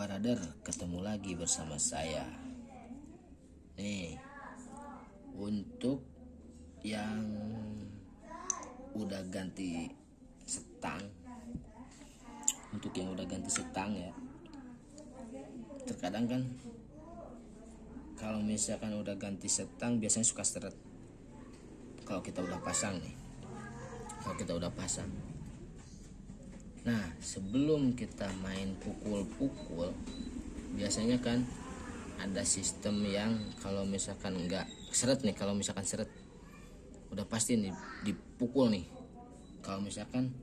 Brother, ketemu lagi bersama saya. Nih, untuk yang udah ganti setang, ya. Terkadang kan kalau misalkan udah ganti setang biasanya suka seret. Kalau kita udah pasang nih. Nah, sebelum kita main pukul-pukul, biasanya kan ada sistem yang kalau misalkan enggak seret nih, kalau misalkan seret udah pasti nih dipukul nih. Kalau misalkan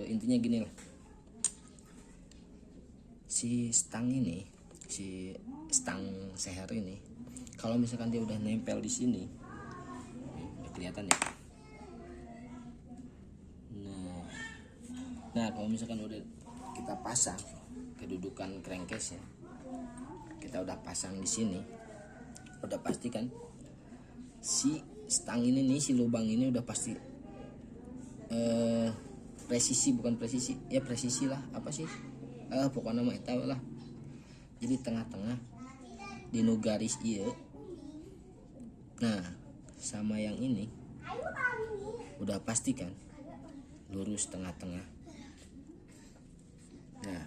intinya gini lah, si stang seher ini, kalau misalkan dia udah nempel di sini, udah kelihatan ya. Nah, kalau misalkan udah kita pasang kedudukan crankcase-nya, kita udah pasang di sini, udah pasti kan si stang ini nih, si lubang ini udah pasti presisi lah, apa sih, pokoknya mah tahu lah. Jadi tengah-tengah di nu garis iya. Nah, sama yang ini udah pasti kan lurus tengah-tengah. Nah,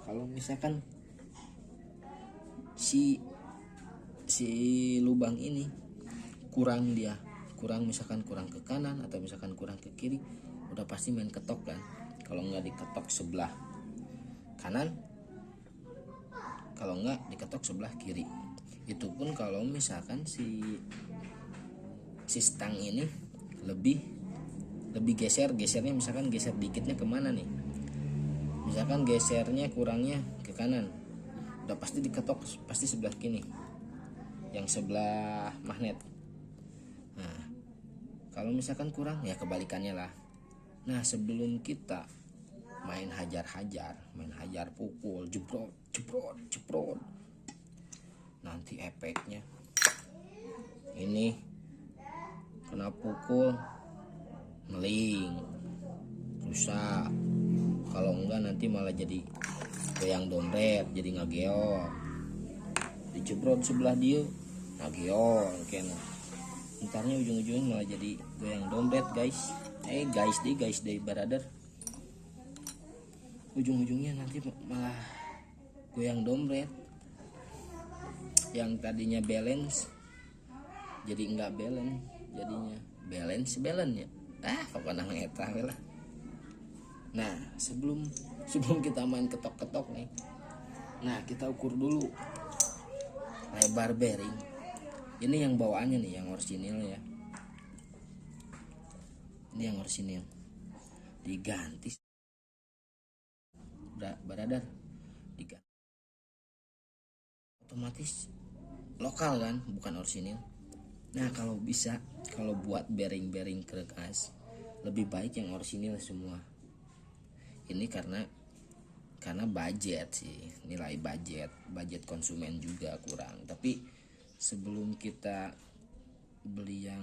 kalau misalkan si lubang ini kurang misalkan kurang ke kanan atau misalkan kurang ke kiri, udah pasti main ketok kan. Kalau nggak diketok sebelah kanan, kalau nggak diketok sebelah kiri. Itu pun kalau misalkan si stang ini lebih gesernya misalkan geser dikitnya kemana nih, misalkan gesernya kurangnya ke kanan, udah pasti diketok pasti sebelah kiri, yang sebelah magnet. Nah, kalau misalkan kurang ya kebalikannya lah. Nah, sebelum kita main hajar pukul, jeprot, nanti efeknya ini kena pukul meling, rusak. Kalau enggak nanti malah jadi goyang dompet, jadi ngageol. Dijebrot sebelah dia ngageol kan. Entarnya ujung-ujungnya malah jadi goyang dompet, guys. Guys deh brother. Ujung-ujungnya nanti malah goyang dompet. Yang tadinya balance jadi enggak balance, jadinya balance ya. Pokoknya ngetah lah. Nah, sebelum kita main ketok-ketok nih, nah kita ukur dulu lebar bearing. Ini yang bawaannya nih, yang orisinil ya. Ini yang orisinil. Diganti. Brother, diganti. Otomatis lokal kan, bukan orisinil. Nah, kalau buat bearing keras, lebih baik yang orisinil semua. Ini karena budget sih, nilai budget konsumen juga kurang. Tapi sebelum kita beli yang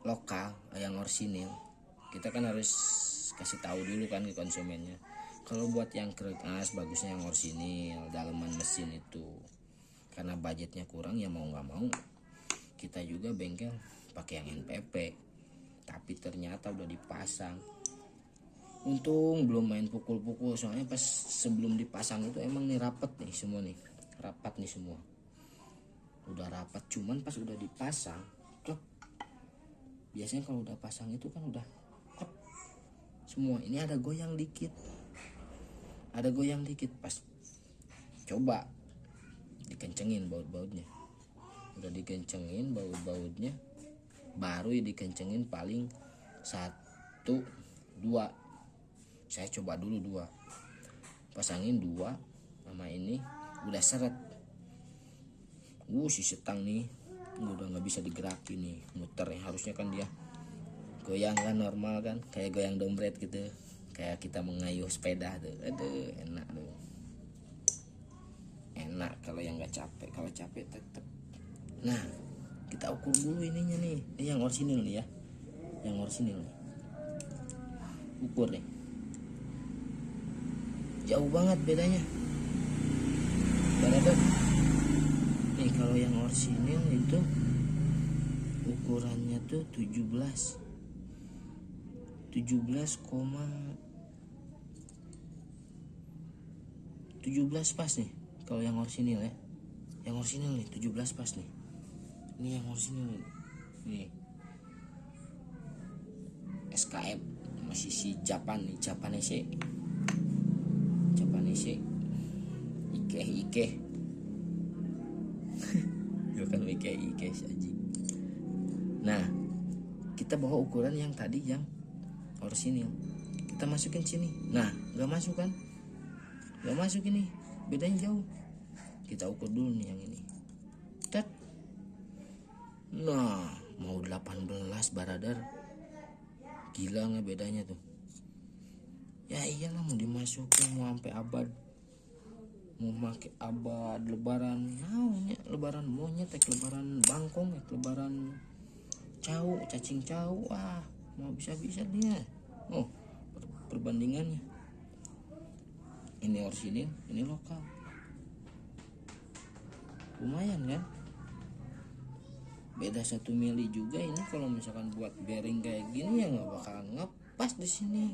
lokal, yang orisinil, kita kan harus kasih tahu dulu kan ke konsumennya. Kalau buat yang keras, bagusnya yang orisinil, daleman mesin itu. Karena budgetnya kurang, ya mau nggak mau kita juga bengkel pakai yang NPP. Tapi ternyata udah dipasang. Untung belum main pukul-pukul, soalnya pas sebelum dipasang itu emang nih rapat nih semua. Udah rapat, cuman pas udah dipasang, klep. Biasanya kalau udah pasang itu kan udah klep semua. Ini ada goyang dikit pas coba dikencengin baut-bautnya. Udah dikencengin baut-bautnya, baru dikencengin paling 1, 2. Saya coba dulu 2, pasangin 2 sama ini udah seret. Si setang nih udah nggak bisa digerakin nih, muter ya. Harusnya kan dia goyang kan normal kan, kayak goyang dompet gitu, kayak kita mengayuh sepeda tuh. Aduh, enak kalau yang nggak capek. Kalau capek tetep. Nah, kita ukur dulu ininya nih. Ini yang orisinil nih ya, ukur nih. jauh banget bedanya. Brother, nih kalau yang orsinil itu ukurannya tuh 17 pas nih kalau yang orsinil ya. Yang orsinil nih 17 pas nih. Ini yang orsinil nih. SKF masih si Japanese Ike bukan Ike saja. Nah, kita bawa ukuran yang tadi yang orsinil, kita masukin sini. Nah, nggak masuk kan, nggak masuk ini, bedanya jauh. Kita ukur dulu nih yang ini. Tet. Nah, mau 18 baradar. Gila nggak bedanya tuh? Ya iyalah, mau dimasukin mau sampai abad, mau pakai abad lebaran lebaran monyet, lebaran bangkong, lebaran cacing cau, mau bisa dia. Oh, perbandingannya ini orsinil, ini lokal, lumayan kan, beda 1 mili juga. Ini kalau misalkan buat bearing kayak gini ya nggak bakalan ngepas di sini,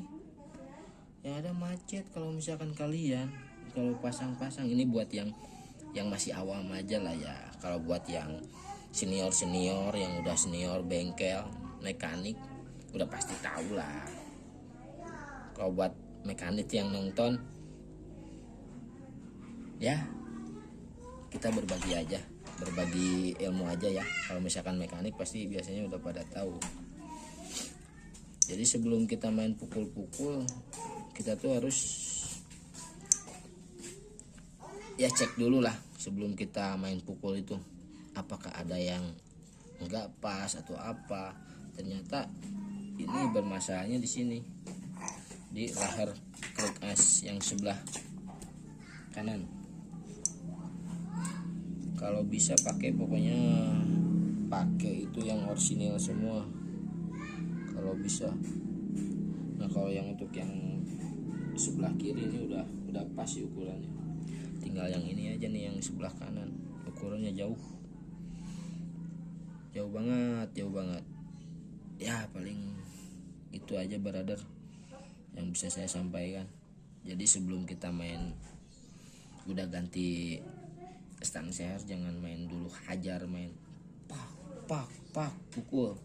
yang ada macet. Kalau misalkan kalian kalau pasang ini buat yang masih awam aja lah ya. Kalau buat yang senior yang udah senior bengkel mekanik udah pasti tahu lah. Kalau buat mekanik yang nonton ya, kita berbagi ilmu aja ya. Kalau misalkan mekanik pasti biasanya udah pada tahu. Jadi sebelum kita main pukul-pukul, kita tuh harus ya cek dulu lah sebelum kita main pukul itu, apakah ada yang enggak pas atau apa. Ternyata ini bermasalahnya di sini, di leher kruk as yang sebelah kanan. Kalau bisa pokoknya pakai itu yang orsinil semua kalau bisa. Nah, kalau yang untuk yang sebelah kiri ini udah pas sih ukurannya. Tinggal yang ini aja nih yang sebelah kanan, ukurannya jauh banget. Ya paling itu aja brother yang bisa saya sampaikan. Jadi sebelum kita main udah ganti stang seher, jangan main dulu hajar, main pak pukul.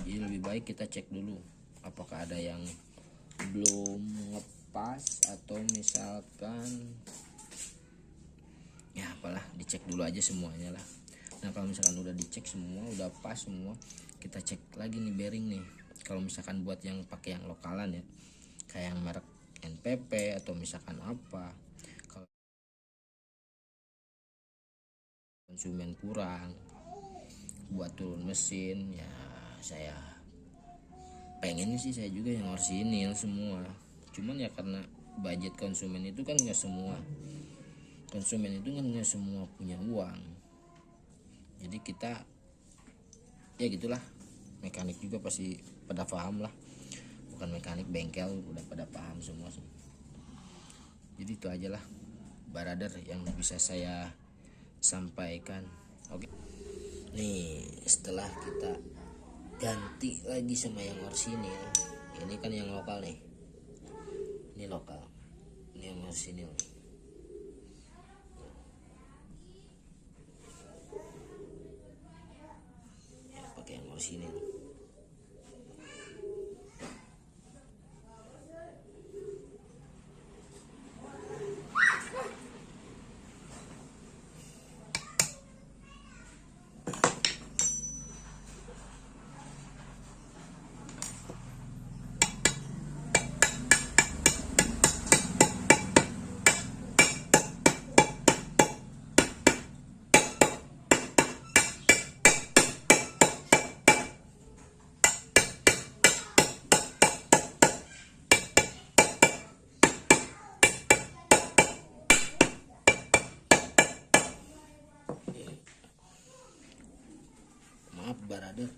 Jadi lebih baik kita cek dulu apakah ada yang belum ngepas, atau misalkan ya apalah, dicek dulu aja semuanya lah. Nah, kalau misalkan udah dicek semua, udah pas semua, kita cek lagi nih bearing nih. Kalau misalkan buat yang pakai yang lokalan ya, kayak yang merek NPP atau misalkan apa, kalau konsumen kurang buat turun mesin ya, saya pengen sih saya juga yang orsinil semua. Cuman ya karena budget konsumen itu kan nggak semua punya uang. Jadi kita ya gitulah, mekanik juga pasti pada paham lah, bukan mekanik bengkel udah pada paham semua sih. Jadi itu aja lah brother yang bisa saya sampaikan. Oke, nih setelah kita ganti lagi sama yang orsinil, ini kan yang lokal nih, ini lokal, ini yang orsinil nih. Ya pakai yang orsinil. Maaf brother,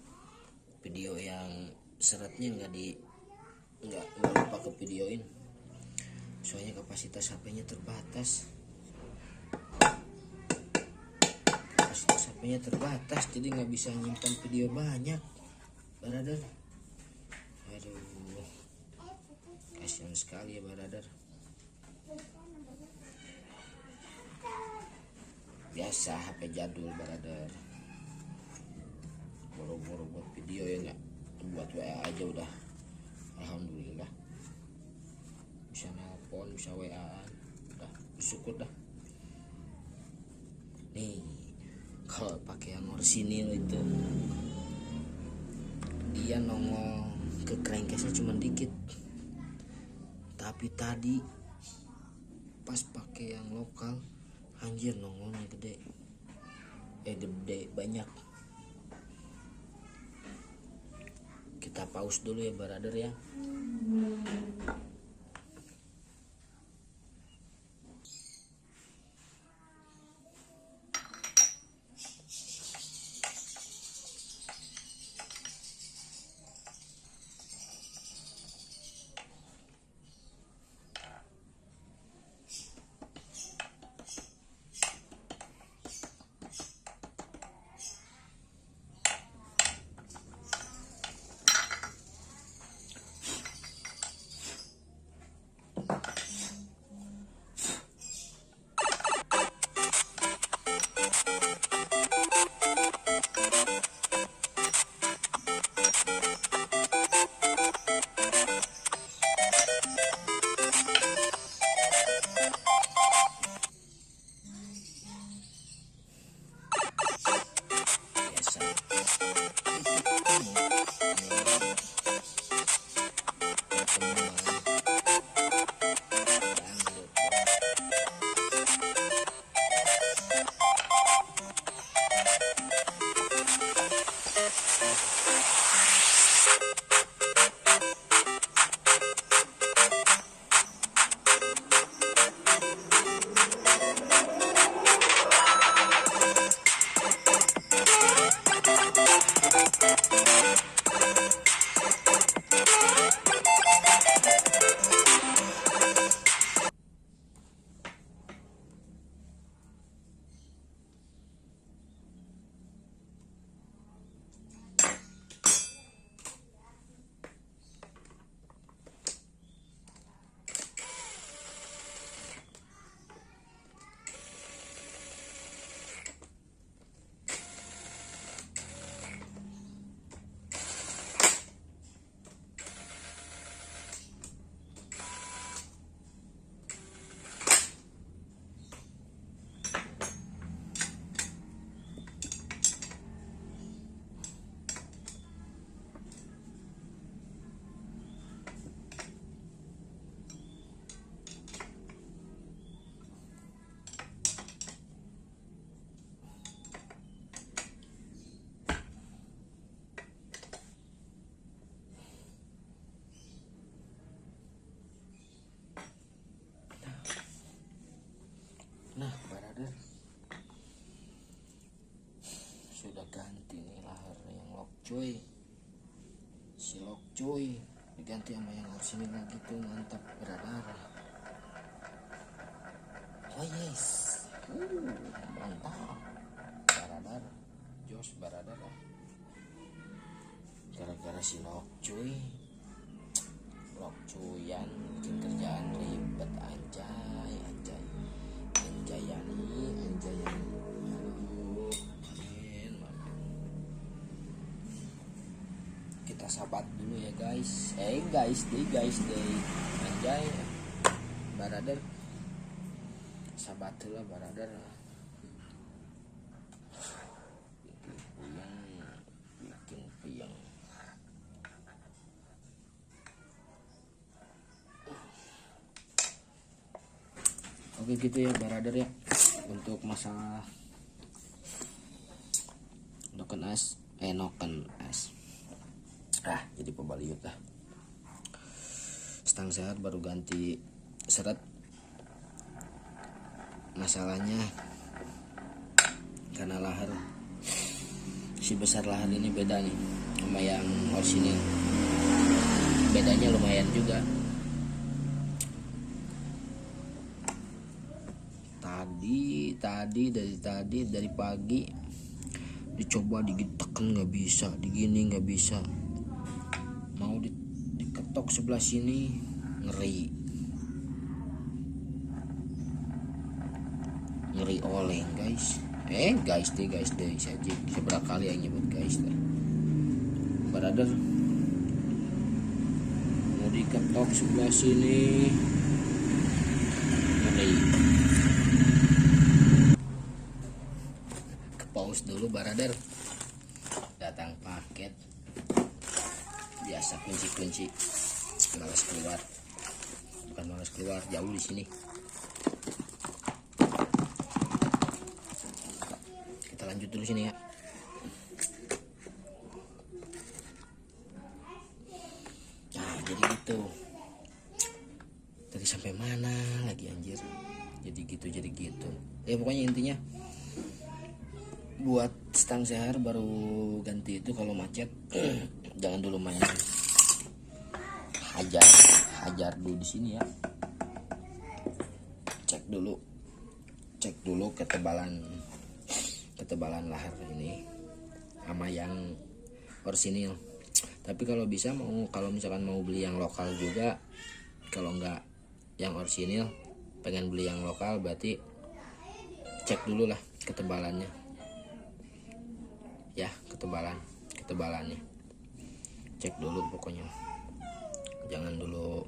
video yang seretnya nggak lupa ke videoin. soalnya kapasitas HP-nya terbatas. HP-nya terbatas, jadi nggak bisa nyimpan video banyak, brother. Aduh, kasihan sekali ya, brother. Biasa HP jadul, brother. Boro-boro buat video ya nggak, buat WA aja udah alhamdulillah. Bisa nelpon, bisa WA, udah bersyukur dah. Nih, kalau pakai yang orisinil itu dia nongol ke crankcase-nya cuma dikit, tapi tadi pas pakai yang lokal anjir nongolnya gede, gede banyak. Kita pause dulu ya, brother ya. Nah, brother, sudah ganti nih lahar yang Lockjoy. Si Lockjoy diganti sama yang orisinil lagi tuh, mantap brother. Oh yes, mantap brother, jos brother. Gara-gara si Lockjoyan bikin kerjaan ribet, anjay. Anjayani. Aduh, makin. Kita sabat dulu ya guys. Guys deh. Anjay. Brother. Sabat lah brother. Bikin puyeng. Oke gitu ya brother ya, untuk masalah noken as jadi pembaliut dah. Stang sehat baru ganti seret. Masalahnya karena lahar, si besar lahar ini beda nih sama yang orisinil, bedanya lumayan juga. dari pagi dicoba ditekan nggak bisa, digini nggak bisa, mau diketok sebelah sini ngeri oleng guys. Guys deh saja seberapa kali yang nyebut guys deh. Brother mau diketok sebelah sini ngeri. Ke pause dulu brother, datang paket biasa, kunci malas keluar, bukan malas keluar, jauh di sini. Kita lanjut dulu sini ya. Nah jadi gitu, tadi sampai mana lagi anjir. Jadi gitu ya, pokoknya intinya buat stang sehar baru ganti itu kalau macet jangan dulu main, hajar dulu di sini ya. Cek dulu ketebalan lahar ini sama yang orisinil. Tapi kalau bisa kalau misalkan mau beli yang lokal juga, kalau enggak yang orisinil pengen beli yang lokal, berarti cek dulu lah ketebalannya ya, ketebalannya cek dulu pokoknya, jangan dulu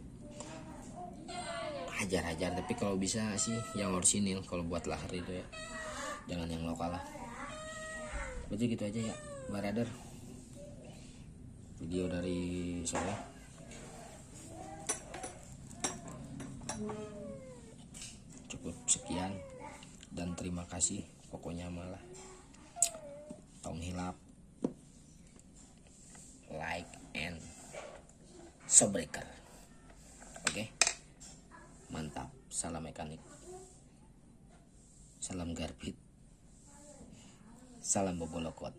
hajar. Tapi kalau bisa sih yang orisinil kalau buat lahar itu ya, jangan yang lokal lah. Berarti gitu aja ya brother, video dari saya. Cukup sekian dan terima kasih pokoknya malah. Tong hilap, like and subscribe. Oke, mantap. Salam mekanik, salam garbit, salam bobolokot.